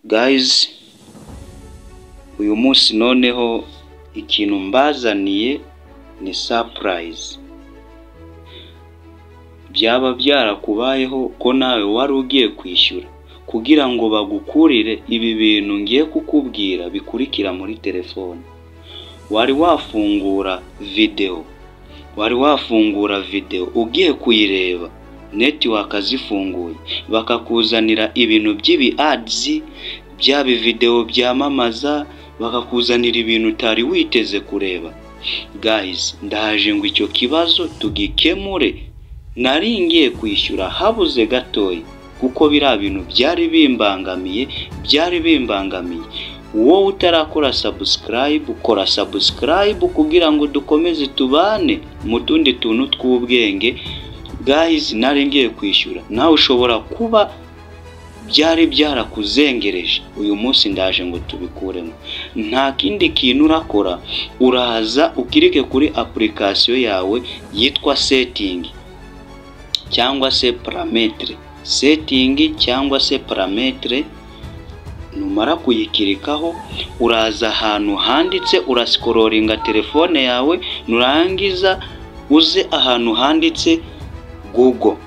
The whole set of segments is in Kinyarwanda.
Guys, uyu munsi noneho ikintu mbazaniye ni surprise. Byaba byarakubayeho ko nawe wari ugiye kwishyura kugira ngo bagukurire ibi bintu ngiye kukubwira bikurikira muri telefone. Wari wafungura video ugiye kuyireba, network azifunguye, bakakuzanira ibintu by'ibi ads, byabi video byamamaza, bakakuzanira ibintu utari witeze kureba. Guys, ndaje ngo icyo kibazo tugikemure. Nari ngiye kwishyura habuze gatoyi kuko bira bintu byari bimbangamiye. Wowe utarakora subscribe, ukora subscribe kugira ngo dukomeze tubane mu tundi tuntu tw'ubwenge. Guys, nari ngiye kwishyura, nawe ushobora kuba byari byarakuzengereje. Uyu munsi ndaje ngo tubikuremo. Nta kindi kintu urakora, uraza ukirike kuri application yawe yitwa setting cyangwa se parametre. Numara kuyikirikaho, uraza ahantu handitse, urascrollinga telefone yawe, nurangiza uze ahantu handitse Google,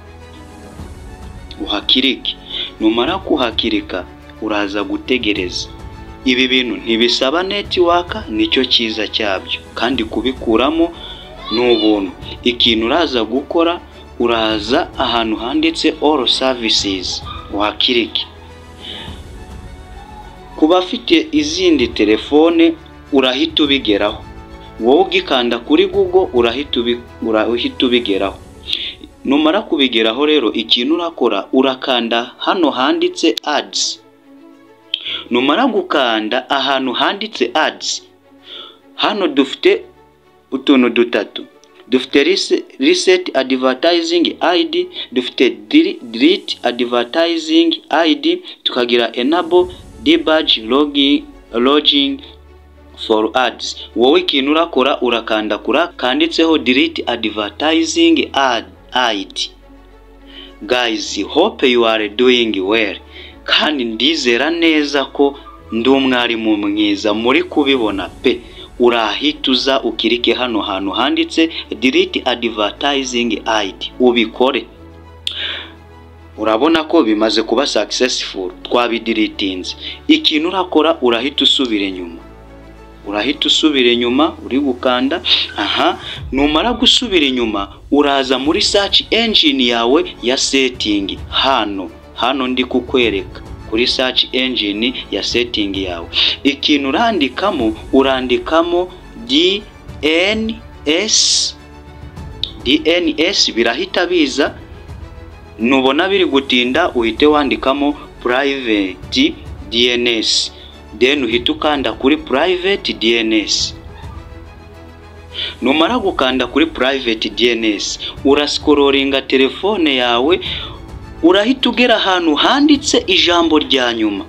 uhakirike. Numara kuhakirika, uraza gutegereza. Ibi bintu ntibisaba network, nicyo cyiza cyabyo, kandi kubikuramo n'ubuntu. Ikintu uraza gukora, uraza ahantu handitse all services, uhakirike. Kuba afite izindi telefone urahita ubigeraho. Wowe ugikanda kuri Google urahita ubigeraho. Numara kubigeraho rero, ikintu urakora, urakanda hano handitse ads. Numara gukanda ahantu handitse ads, hano dufite utuntu dutatu. Dufite reset advertising ID, dufite delete advertising ID, tukagira enable debug logging for ads. Wowe ikintu urakora, urakanda kura kanditseho delete advertising ID. Guys, hope you are doing well. Kandi ndizera neza ko ndi umwarimu mwiza muri kubibona pe. Urahituza ukirike hano hantu handitse delete advertising ID, ubikore. Urabona ko bimaze kuba successful, twabideletinze. Ikintu urakora, urahita usubira inyuma, uri gukanda numara gusubira inyuma, uraza muri search engine yawe ya setting. Hano ndi kukwereka kuri search engine ya setting yawe. Ikintu urandikamo DNS, birahita biza. Nubona biri gutinda, uhite wandikamo private DNS, then uhita ukanda kuri private DNS. Numara gukanda kuri private DNS, urascrollinga telefone yawe, urahita ugera ahantu handitse ijambo rya nyuma,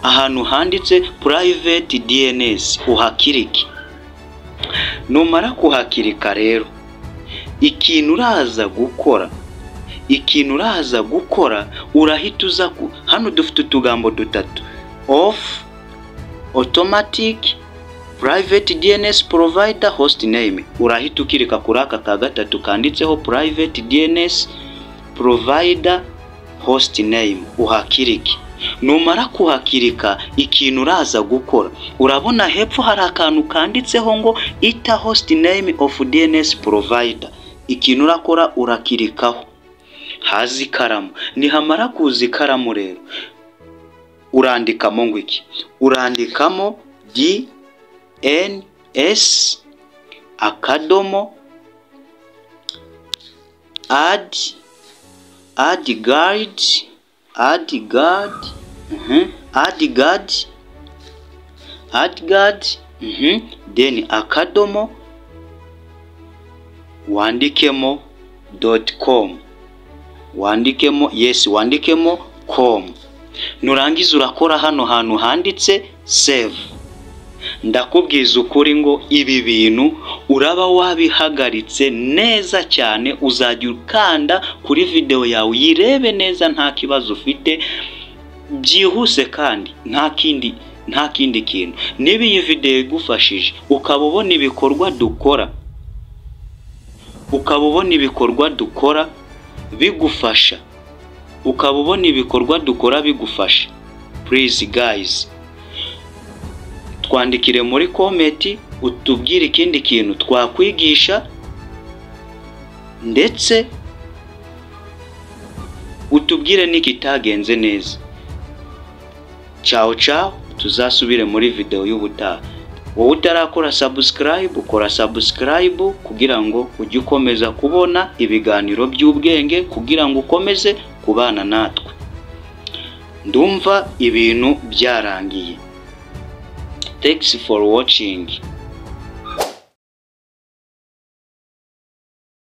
ahantu handitse private DNS, uhakirike. Numara kuhakirika rero, ikintu uraza gukora, urahita uza hano dufite utugambo dutatu: off, automatic, private DNS provider, host name. Urahita ukirika kuri aka ka gatatu kanditseho private DNS provider, host name, uhakirike. Numara kuhakirika, ikintu uraza gukora, urabona hepfo hari akantu kanditseho ngo ita host name of DNS provider. Ikintu urakora, urakirikaho. Hazi ikaramu. Nihamara kuza ikaramu rero, urandikamo ngo iki? Urandikamo DNS akadomo add guard, then akadomo wandikemo .com, wandikemo com. Nurangiza urakora hano hantu handitse save. Ndakubwiza ukuri ngo ibi bintu uraba wabihagaritse neza cyane. Uzajya ukanda kuri video yawe yirebe neza, nta kibazo ufite. byihuse kandi nta kindi kintu. Niba iyi video igufashije ukaba ubona ibikorwa dukora bigufasha, please guys, twandikire muri comment utubwire ikindi kintu twakwigisha, ndetse utubwire n'ikitagenze neza. Ciao ciao, tuzasubire muri video y'ubutaha. Wowe utarakora subscribe, ukora subscribe kugira ngo ujye ukomeza kubona ibiganiro by'ubwenge, kugira ngo ukomeze kubana natwe. Ndumva ibintu byarangiye. Thanks for watching.